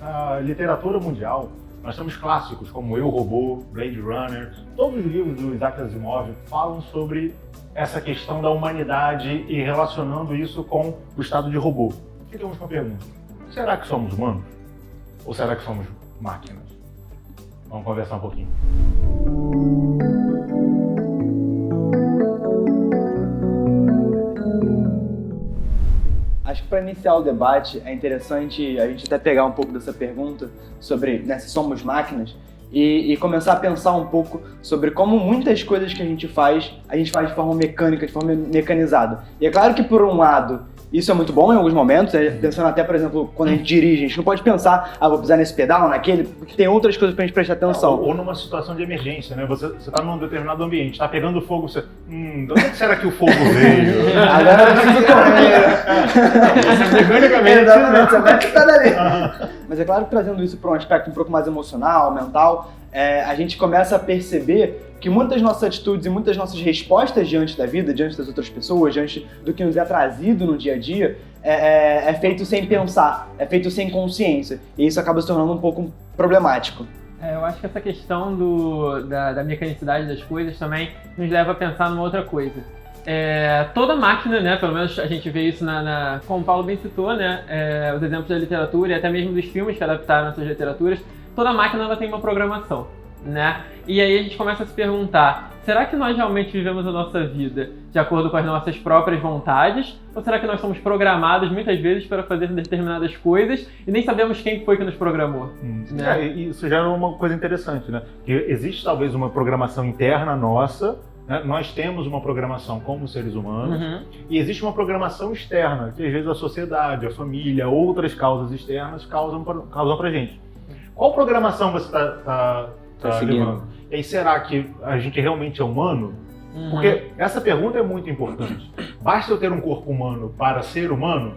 na literatura mundial, nós temos clássicos como Eu, Robô, Blade Runner, todos os livros do Isaac Asimov falam sobre essa questão da humanidade e relacionando isso com o estado de robô. Ficamos com a pergunta, será que somos humanos? Ou será que somos máquinas? Vamos conversar um pouquinho. Acho que para iniciar o debate é interessante a gente até pegar um pouco dessa pergunta sobre, né, se somos máquinas e começar a pensar um pouco sobre como muitas coisas que a gente faz de forma mecânica, de forma mecanizada. E é claro que por um lado isso é muito bom em alguns momentos, pensando até, por exemplo, quando a gente dirige, a gente não pode pensar, vou pisar nesse pedal, naquele, porque tem outras coisas pra gente prestar atenção. Ou numa situação de emergência, né? Você tá num determinado ambiente, tá pegando fogo, você... de onde será que o fogo veio? Agora eu preciso correr. Mecanicamente, exatamente, você vai ficar dali. Mas é claro que trazendo isso para um aspecto um pouco mais emocional, mental, a gente começa a perceber que muitas das nossas atitudes e muitas das nossas respostas diante da vida, diante das outras pessoas, diante do que nos é trazido no dia a dia, é feito sem pensar, é feito sem consciência. E isso acaba se tornando um pouco problemático. Eu acho que essa questão da mecanicidade das coisas também nos leva a pensar numa outra coisa. Toda máquina, né, pelo menos a gente vê isso como o Paulo bem citou, né, os exemplos da literatura e até mesmo dos filmes que adaptaram essas literaturas, toda máquina ela tem uma programação, né? E aí a gente começa a se perguntar, será que nós realmente vivemos a nossa vida de acordo com as nossas próprias vontades? Ou será que nós somos programados muitas vezes para fazer determinadas coisas e nem sabemos quem foi que nos programou? Né? Isso já é uma coisa interessante, né? Que existe talvez uma programação interna nossa, né? Nós temos uma programação como seres humanos, e existe uma programação externa, que às vezes a sociedade, a família, outras causas externas causam pra gente. Qual programação você tá levando? E aí, será que a gente realmente é humano? Porque essa pergunta é muito importante. Basta eu ter um corpo humano para ser humano?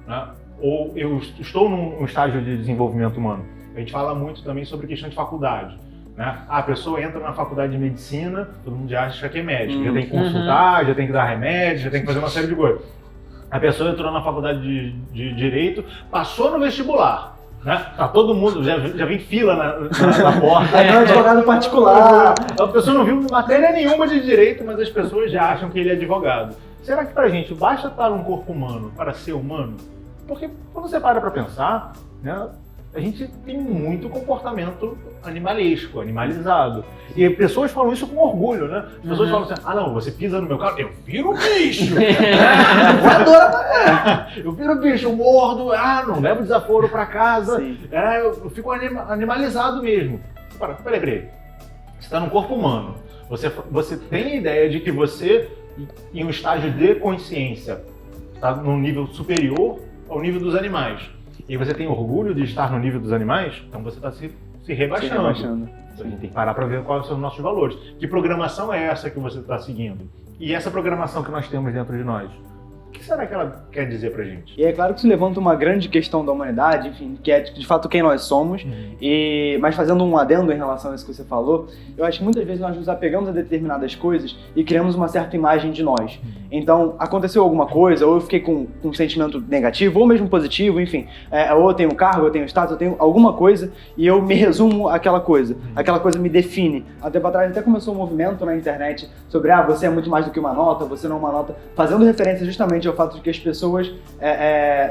Né? Ou eu estou num estágio de desenvolvimento humano? A gente fala muito também sobre questão de faculdade. Né? A pessoa entra na faculdade de medicina, todo mundo já acha que é médico, já tem que consultar, já tem que dar remédio, já tem que fazer uma série de coisas. A pessoa entrou na faculdade de Direito, passou no vestibular. Né? Tá todo mundo, já vem fila na porta. É um advogado particular. A pessoa não viu matéria nenhuma de direito, mas as pessoas já acham que ele é advogado. Será que pra gente basta estar um corpo humano para ser humano? Porque quando você para pra pensar, né, a gente tem muito comportamento animalesco, animalizado. E pessoas falam isso com orgulho, né? As pessoas falam assim, não, você pisa no meu carro, eu viro bicho! Eu viro bicho, eu mordo, não levo desaforo pra casa, eu fico animalizado mesmo. Peraí. Você tá num corpo humano, você tem a ideia de que você, em um estágio de consciência, está num nível superior ao nível dos animais. E você tem orgulho de estar no nível dos animais, então você está se rebaixando. Então a gente tem que parar para ver quais são os nossos valores. Que programação é essa que você está seguindo? E essa programação que nós temos dentro de nós, o que será que ela quer dizer pra gente? E é claro que isso levanta uma grande questão da humanidade, enfim, que é de fato quem nós somos. Mas fazendo um adendo em relação a isso que você falou, eu acho que muitas vezes nós nos apegamos a determinadas coisas e criamos uma certa imagem de nós. Então, aconteceu alguma coisa, ou eu fiquei com um sentimento negativo, ou mesmo positivo, enfim, ou eu tenho um cargo, eu tenho status, eu tenho alguma coisa, e eu me resumo àquela coisa. Aquela coisa me define. Há tempo atrás até começou um movimento na internet sobre, você é muito mais do que uma nota, você não é uma nota, fazendo referência justamente ao fato de que as pessoas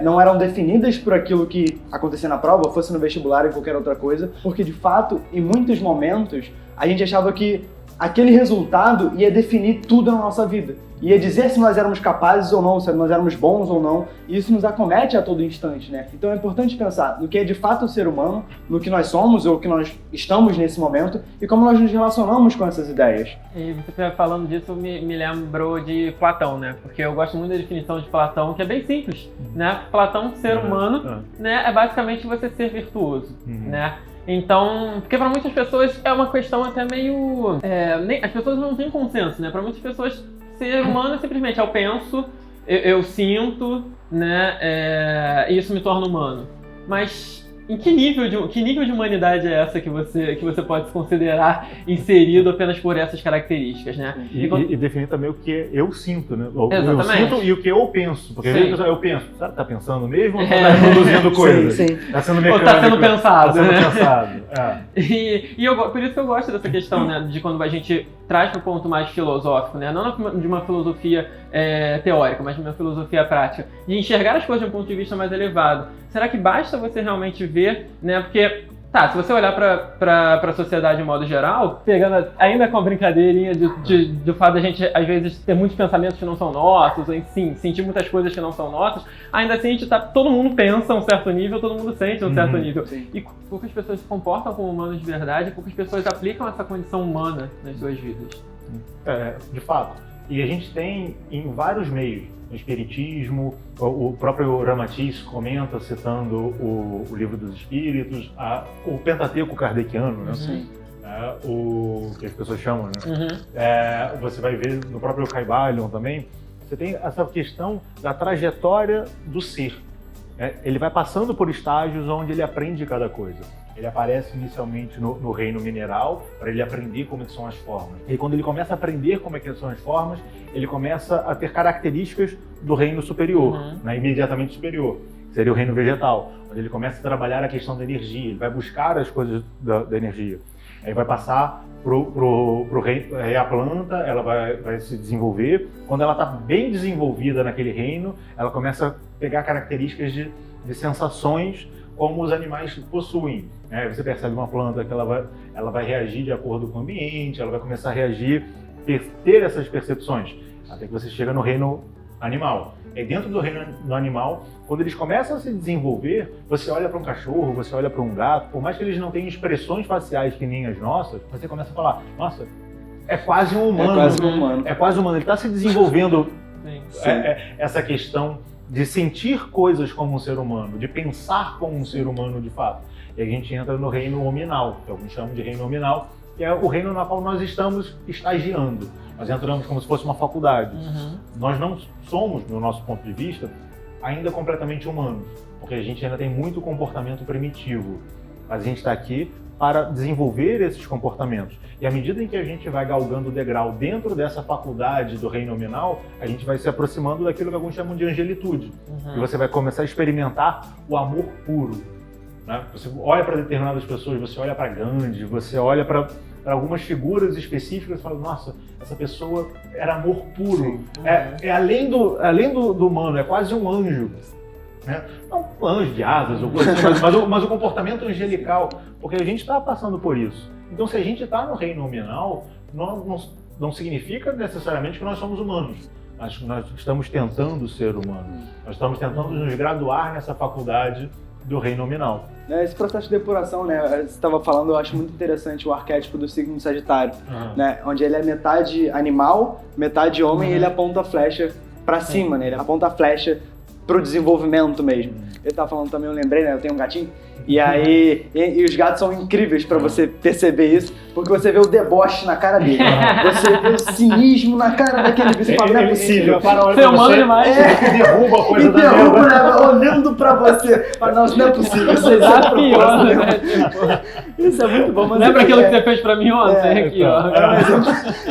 não eram definidas por aquilo que acontecia na prova, fosse no vestibular ou em qualquer outra coisa, porque de fato, em muitos momentos, a gente achava que aquele resultado ia definir tudo na nossa vida. Ia dizer se nós éramos capazes ou não, se nós éramos bons ou não, e isso nos acomete a todo instante, né? Então é importante pensar no que é de fato o ser humano, no que nós somos ou o que nós estamos nesse momento e como nós nos relacionamos com essas ideias. E você falando disso me lembrou de Platão, né? Porque eu gosto muito da definição de Platão, que é bem simples, né? Platão, ser humano, né? É basicamente você ser virtuoso, né? Então, porque para muitas pessoas é uma questão até meio... as pessoas não têm consenso, né? Para muitas pessoas, ser humano é simplesmente eu penso, eu sinto, né? E isso me torna humano. Mas em que nível de humanidade é essa que você pode se considerar inserido apenas por essas características, né? E definir também o que eu sinto, né? Exatamente. Eu sinto e o que eu penso. Porque às Sim. vezes eu penso, será que tá pensando mesmo ou tá produzindo coisas? Sim. Tá sendo Ou mecânico? tá sendo pensado, Tá sendo né? pensado. Por isso que eu gosto dessa questão, né, de quando a gente traz para o ponto mais filosófico, né, não de uma filosofia teórica, mas de uma filosofia prática, de enxergar as coisas de um ponto de vista mais elevado. Será que basta você realmente ver, né, porque se você olhar para a sociedade de modo geral, pegando ainda com a brincadeirinha do fato da gente, às vezes, ter muitos pensamentos que não são nossos, ou sim, sentir muitas coisas que não são nossas, ainda assim todo mundo pensa a um certo nível, todo mundo sente a um certo nível. Sim. E poucas pessoas se comportam como humanos de verdade, poucas pessoas aplicam essa condição humana nas suas vidas. De fato. E a gente tem em vários meios, no espiritismo, o próprio Ramatiz comenta, citando o Livro dos Espíritos, o Pentateuco kardeciano, né? Sim. O que as pessoas chamam, né? Uhum. Você vai ver no próprio Kybalion também, você tem essa questão da trajetória do ser. Ele vai passando por estágios onde ele aprende cada coisa. Ele aparece inicialmente no reino mineral, para ele aprender como é que são as formas. E quando ele começa a aprender como é que são as formas, ele começa a ter características do reino superior, né, imediatamente superior, que seria o reino vegetal, onde ele começa a trabalhar a questão da energia, ele vai buscar as coisas da energia. Aí vai passar pro reino, aí a planta, ela vai se desenvolver. Quando ela está bem desenvolvida naquele reino, ela começa a pegar características de sensações como os animais possuem. Você percebe uma planta que ela vai reagir de acordo com o ambiente, ela vai começar a reagir, ter essas percepções, até que você chega no reino animal. E dentro do reino animal, quando eles começam a se desenvolver, você olha para um cachorro, você olha para um gato, por mais que eles não tenham expressões faciais que nem as nossas, você começa a falar, nossa, é quase um humano. É quase um humano. É quase um humano. Ele está se desenvolvendo Sim. essa questão de sentir coisas como um ser humano, de pensar como um ser humano de fato. E a gente entra no reino hominal, que alguns chamam de reino hominal, que é o reino na qual nós estamos estagiando. Nós entramos como se fosse uma faculdade. Nós não somos, no nosso ponto de vista, ainda completamente humanos, porque a gente ainda tem muito comportamento primitivo. Mas a gente está aqui para desenvolver esses comportamentos. E à medida em que a gente vai galgando o degrau dentro dessa faculdade do reino nominal, a gente vai se aproximando daquilo que alguns chamam de angelitude. E você vai começar a experimentar o amor puro. Né? Você olha para determinadas pessoas, você olha para Gandhi, você olha para algumas figuras específicas e fala, nossa, essa pessoa era amor puro. É além do humano, é quase um anjo. Né? Não um anjo de asas, ou coisa assim, mas o comportamento angelical, porque a gente está passando por isso. Então, se a gente está no reino nominal, não significa necessariamente que nós somos humanos, mas nós estamos tentando ser humanos. Nós estamos tentando nos graduar nessa faculdade do reino nominal. Esse processo de depuração, né, você estava falando, eu acho muito interessante o arquétipo do signo de Sagitário, né, onde ele é metade animal, metade homem, e ele aponta a flecha para cima, né, ele aponta a flecha pro desenvolvimento mesmo. Ele tava falando também, eu lembrei, né, eu tenho um gatinho, e aí, e os gatos são incríveis pra você perceber isso, porque você vê o deboche na cara dele, você vê o cinismo na cara daquele bicho, você fala, não é possível. Você é humano demais. Derruba a coisa da derruba, né, olhando pra você, fala, não, isso não é possível, isso é pior, né? Isso é muito bom, mas lembra aquilo que você fez pra mim ontem? Aqui, ó.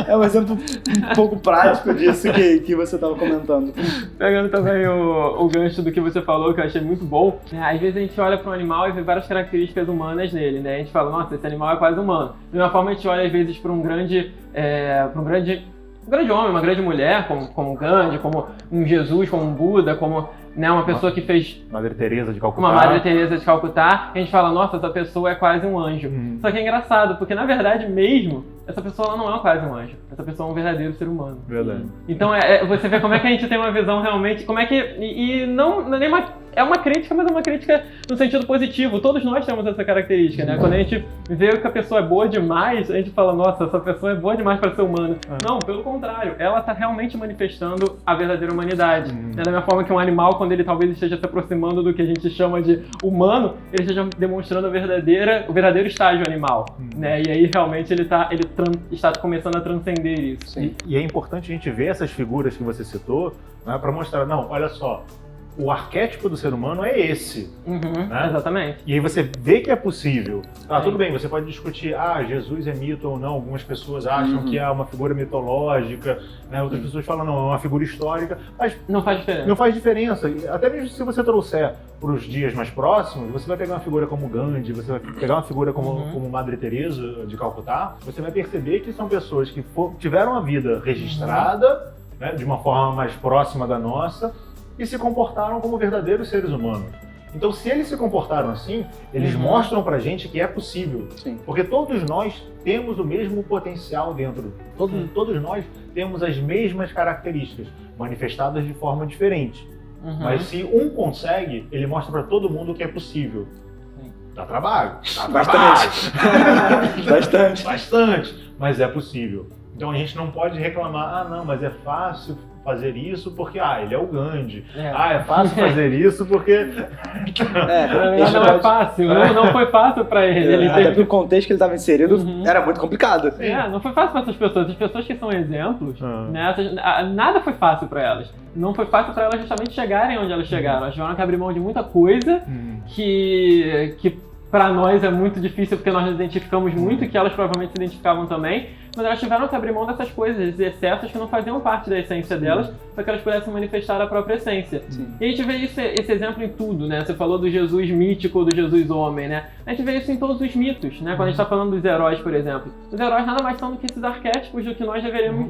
É um exemplo um pouco prático disso que você tava comentando. Pegando também o gancho do que você falou, que eu achei muito bom, às vezes a gente olha para um animal e vê várias características humanas nele, né? A gente fala, nossa, esse animal é quase humano. De uma forma, a gente olha às vezes para um grande homem, uma grande mulher, como Gandhi, como um Jesus, como um Buda, como, né, uma pessoa que fez... Madre Teresa de Calcutá. Uma Madre Teresa de Calcutá. A gente fala, nossa, essa pessoa é quase um anjo. Só que é engraçado, porque na verdade mesmo, essa pessoa ela não é quase um anjo. Essa pessoa é um verdadeiro ser humano. Verdade. Então você vê como é que a gente tem uma visão realmente, como é que... E não é nem é uma crítica, mas é uma crítica no sentido positivo. Todos nós temos essa característica, né? Quando a gente vê que a pessoa é boa demais, a gente fala, nossa, essa pessoa é boa demais para ser humana. Não, pelo contrário, ela está realmente manifestando a verdadeira humanidade. Da mesma forma que um animal, quando ele talvez esteja se aproximando do que a gente chama de humano, ele esteja demonstrando o verdadeiro estágio animal. Né? E aí realmente ele está começando a transcender isso. E é importante a gente ver essas figuras que você citou, né, para mostrar, não, olha só, o arquétipo do ser humano é esse. Né? Exatamente. E aí você vê que é possível. Sim. Tudo bem, você pode discutir, Jesus é mito ou não. Algumas pessoas acham que é uma figura mitológica, né? Outras pessoas falam, não, é uma figura histórica. Mas não faz diferença. Não faz diferença. Até mesmo se você trouxer para os dias mais próximos, você vai pegar uma figura como Gandhi, você vai pegar uma figura como Madre Teresa de Calcutá, você vai perceber que são pessoas que tiveram a vida registrada, né, de uma forma mais próxima da nossa, e se comportaram como verdadeiros seres humanos. Então, se eles se comportaram assim, eles mostram pra gente que é possível. Sim. Porque todos nós temos o mesmo potencial dentro. Todos nós temos as mesmas características, manifestadas de forma diferente. Mas se um consegue, ele mostra pra todo mundo que é possível. Sim. Dá trabalho. Bastante. Bastante. Mas é possível. Então a gente não pode reclamar, não, mas é fácil fazer isso porque, ele é o Gandhi. É fácil fazer isso porque... Não é fácil, não foi fácil pra ele. Até porque o contexto que ele estava inserido era muito complicado. Não foi fácil para essas pessoas. As pessoas que são exemplos, né, nada foi fácil pra elas. Não foi fácil pra elas justamente chegarem onde elas chegaram. Elas tiveram que abrir mão de muita coisa que para nós é muito difícil porque nós nos identificamos muito e que elas provavelmente se identificavam também, mas elas tiveram que abrir mão dessas coisas, esses excessos que não faziam parte da essência delas, para que elas pudessem manifestar a própria essência. E a gente vê esse exemplo em tudo, né? Você falou do Jesus mítico, do Jesus homem, né? A gente vê isso em todos os mitos, né? Quando a gente está falando dos heróis, por exemplo. Os heróis nada mais são do que esses arquétipos do que nós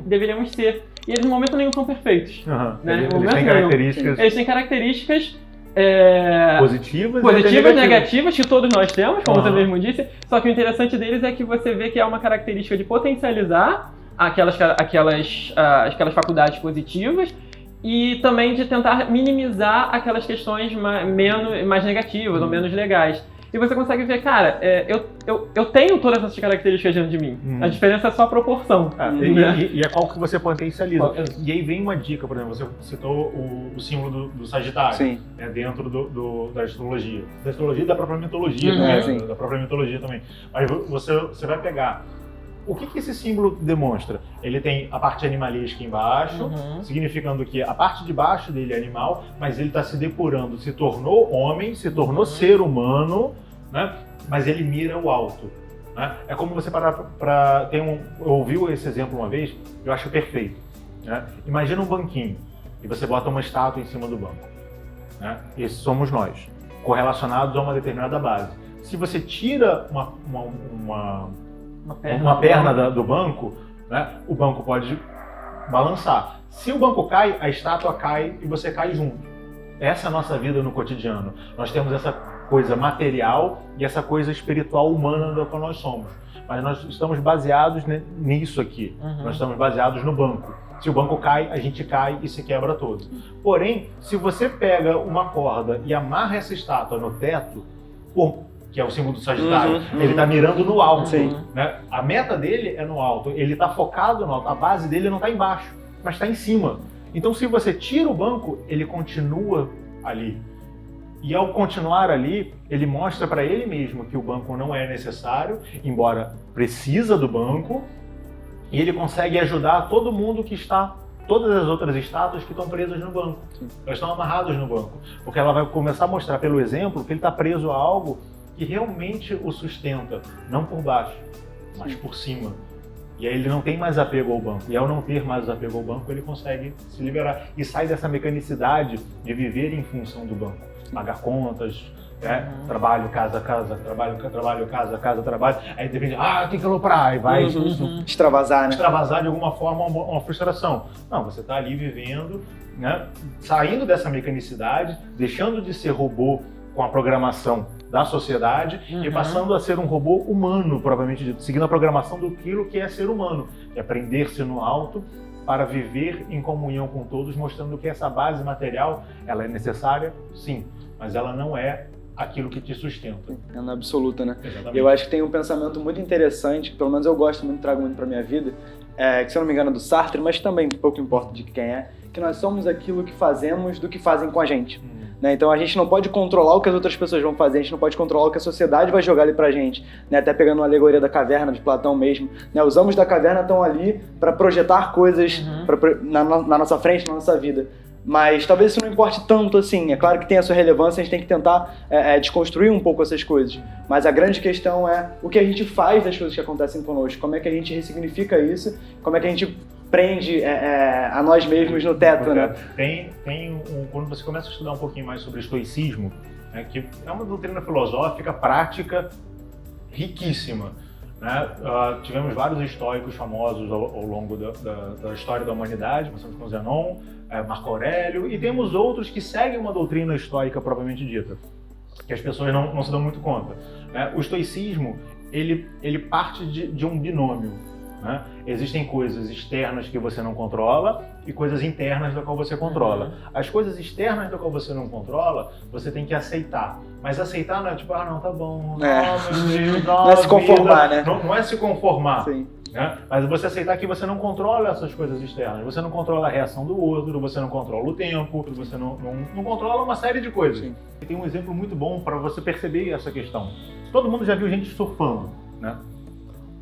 deveríamos ser. E eles, em momento nenhum, são perfeitos. Né? Eles têm características... Eles têm características... positivas e negativas que todos nós temos, como você mesmo disse, só que o interessante deles é que você vê que é uma característica de potencializar aquelas faculdades positivas e também de tentar minimizar aquelas questões mais negativas ou menos legais. E você consegue ver, cara, eu tenho todas essas características dentro de mim. A diferença é só a proporção. E é qual que você potencializa. E aí vem uma dica, por exemplo, você citou o símbolo do Sagitário, né, dentro da astrologia. Da astrologia e da própria mitologia, da própria mitologia também. Mas você vai pegar... O que esse símbolo demonstra? Ele tem a parte animalística embaixo, significando que a parte de baixo dele é animal, mas ele está se depurando, se tornou homem, se tornou ser humano, né? Mas ele mira o alto. Né? É como você parar para... ouviu esse exemplo uma vez? Eu acho perfeito. Né? Imagina um banquinho e você bota uma estátua em cima do banco. Né? Esses somos nós, correlacionados a uma determinada base. Se você tira uma perna do banco, né, o banco pode balançar. Se o banco cai, a estátua cai e você cai junto. Essa é a nossa vida no cotidiano. Nós temos essa coisa material e essa coisa espiritual humana da qual nós somos. Mas nós estamos baseados nisso aqui. Nós estamos baseados no banco. Se o banco cai, a gente cai e se quebra todo. Porém, se você pega uma corda e amarra essa estátua no teto, que é o símbolo do Sagitário, ele está mirando no alto. Né? A meta dele é no alto, ele está focado no alto, a base dele não está embaixo, mas está em cima. Então, se você tira o banco, ele continua ali. E ao continuar ali, ele mostra para ele mesmo que o banco não é necessário, embora precisa do banco, e ele consegue ajudar todo mundo que está, todas as outras estátuas que estão presas no banco. Elas estão amarradas no banco, porque ela vai começar a mostrar pelo exemplo que ele está preso a algo que realmente o sustenta, não por baixo, mas por cima. E aí ele não tem mais apego ao banco. E ao não ter mais apego ao banco, ele consegue se liberar. E sai dessa mecanicidade de viver em função do banco. Pagar contas, trabalho, casa, trabalho, casa, trabalho. Aí depende, tem que aloprar, e vai extravasar, né? Extravasar de alguma forma uma frustração. Não, você está ali vivendo, né? Saindo dessa mecanicidade, deixando de ser robô com a programação da sociedade e passando a ser um robô humano, provavelmente dito, seguindo a programação daquilo que é ser humano, que é prender-se no alto para viver em comunhão com todos, mostrando que essa base material, ela é necessária, sim, mas ela não é aquilo que te sustenta. É na absoluta, né? Exatamente. Eu acho que tem um pensamento muito interessante, que pelo menos eu gosto muito, trago muito para minha vida, que se eu não me engano é do Sartre, mas também pouco importa de quem é, que nós somos aquilo que fazemos do que fazem com a gente. Né? Então a gente não pode controlar o que as outras pessoas vão fazer, a gente não pode controlar o que a sociedade vai jogar ali pra gente, né? Até pegando uma alegoria da caverna de Platão mesmo, né? Os amos da caverna estão ali para projetar coisas na nossa frente, na nossa vida. Mas talvez isso não importe tanto assim. É claro que tem a sua relevância, a gente tem que tentar desconstruir um pouco essas coisas. Mas a grande questão é o que a gente faz das coisas que acontecem conosco, como é que a gente ressignifica isso, como é que a gente prende a nós mesmos no teto, né? Quando você começa a estudar um pouquinho mais sobre estoicismo, que é uma doutrina filosófica, prática, riquíssima. Né? Tivemos vários estoicos famosos ao longo da história da humanidade, começamos com Zenon, Marco Aurélio, e temos outros que seguem uma doutrina estoica propriamente dita, que as pessoas não se dão muito conta. O estoicismo, ele parte de um binômio. Né? Existem coisas externas que você não controla e coisas internas da qual você controla. As coisas externas da qual você não controla, você tem que aceitar. Mas aceitar não é tipo, não, tá bom, meu Deus, não é se conformar, né? Não é se conformar. Sim. Né? Mas você aceitar que você não controla essas coisas externas. Você não controla a reação do outro, você não controla o tempo, você não controla uma série de coisas. Sim. Tem um exemplo muito bom para você perceber essa questão. Todo mundo já viu gente surfando, né?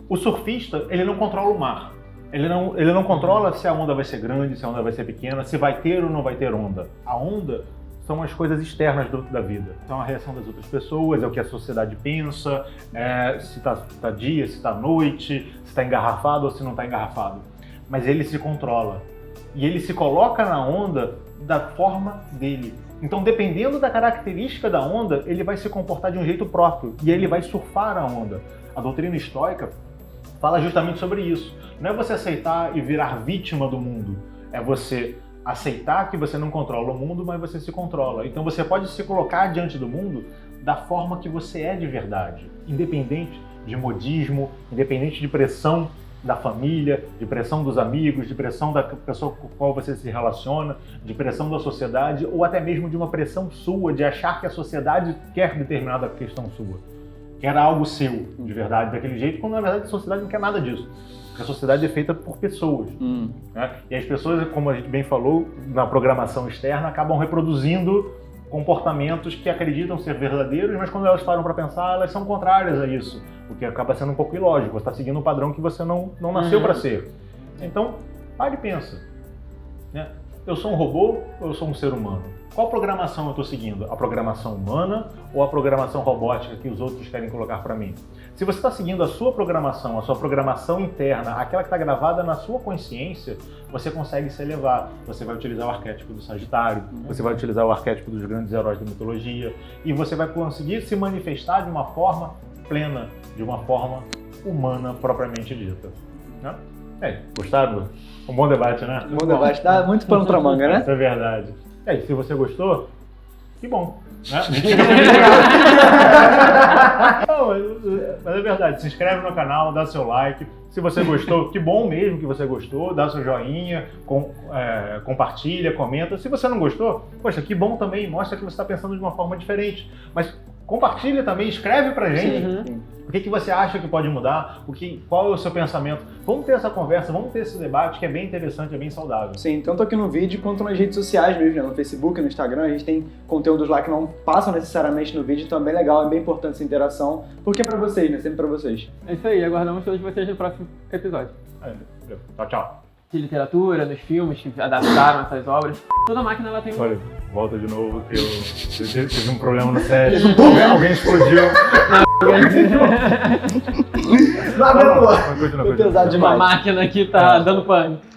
O surfista, ele não controla o mar. Ele não controla se a onda vai ser grande, se a onda vai ser pequena, se vai ter ou não vai ter onda. A onda são as coisas externas da vida. São a reação das outras pessoas, é o que a sociedade pensa, se está dia, se está noite, se está engarrafado ou se não está engarrafado. Mas ele se controla. E ele se coloca na onda da forma dele. Então, dependendo da característica da onda, ele vai se comportar de um jeito próprio. E ele vai surfar a onda. A doutrina estoica fala justamente sobre isso. Não é você aceitar e virar vítima do mundo. É você aceitar que você não controla o mundo, mas você se controla. Então você pode se colocar diante do mundo da forma que você é de verdade. Independente de modismo, independente de pressão da família, de pressão dos amigos, de pressão da pessoa com a qual você se relaciona, de pressão da sociedade, ou até mesmo de uma pressão sua, de achar que a sociedade quer determinada questão sua. Quer algo seu, de verdade, daquele jeito, quando na verdade a sociedade não quer nada disso. Porque a sociedade é feita por pessoas. Né? E as pessoas, como a gente bem falou, na programação externa, acabam reproduzindo comportamentos que acreditam ser verdadeiros, mas quando elas param para pensar, elas são contrárias a isso. O que acaba sendo um pouco ilógico. Você está seguindo um padrão que você não nasceu para ser. Então, pare e pensa. Né? Eu sou um robô ou eu sou um ser humano? Qual programação eu estou seguindo? A programação humana ou a programação robótica que os outros querem colocar para mim? Se você está seguindo a sua programação interna, aquela que está gravada na sua consciência, você consegue se elevar. Você vai utilizar o arquétipo do Sagitário, você vai utilizar o arquétipo dos grandes heróis da mitologia e você vai conseguir se manifestar de uma forma plena, de uma forma humana propriamente dita. Né? Gostaram? Um bom debate, né? Um bom debate, dá muito pano pra manga, né? Isso é verdade. Se você gostou, que bom. Né? Não, mas é verdade, se inscreve no canal, dá seu like. Se você gostou, que bom mesmo que você gostou, dá seu joinha, compartilha, comenta. Se você não gostou, poxa, que bom também, mostra que você está pensando de uma forma diferente. Mas compartilha também, escreve pra gente. Sim. O que você acha que pode mudar? Qual é o seu pensamento? Vamos ter essa conversa, vamos ter esse debate que é bem interessante, é bem saudável. Sim, tanto aqui no vídeo quanto nas redes sociais mesmo, né? No Facebook, no Instagram, a gente tem conteúdos lá que não passam necessariamente no vídeo, então é bem legal, é bem importante essa interação, porque é pra vocês, né? Sempre pra vocês. É isso aí, aguardamos todos vocês no próximo episódio. Tchau. De literatura, nos filmes que adaptaram essas obras. Toda máquina ela tem um... Olha, volta de novo que eu tive um problema no set. Alguém explodiu. Não, foi pesado demais. Uma máquina aqui tá dando pane.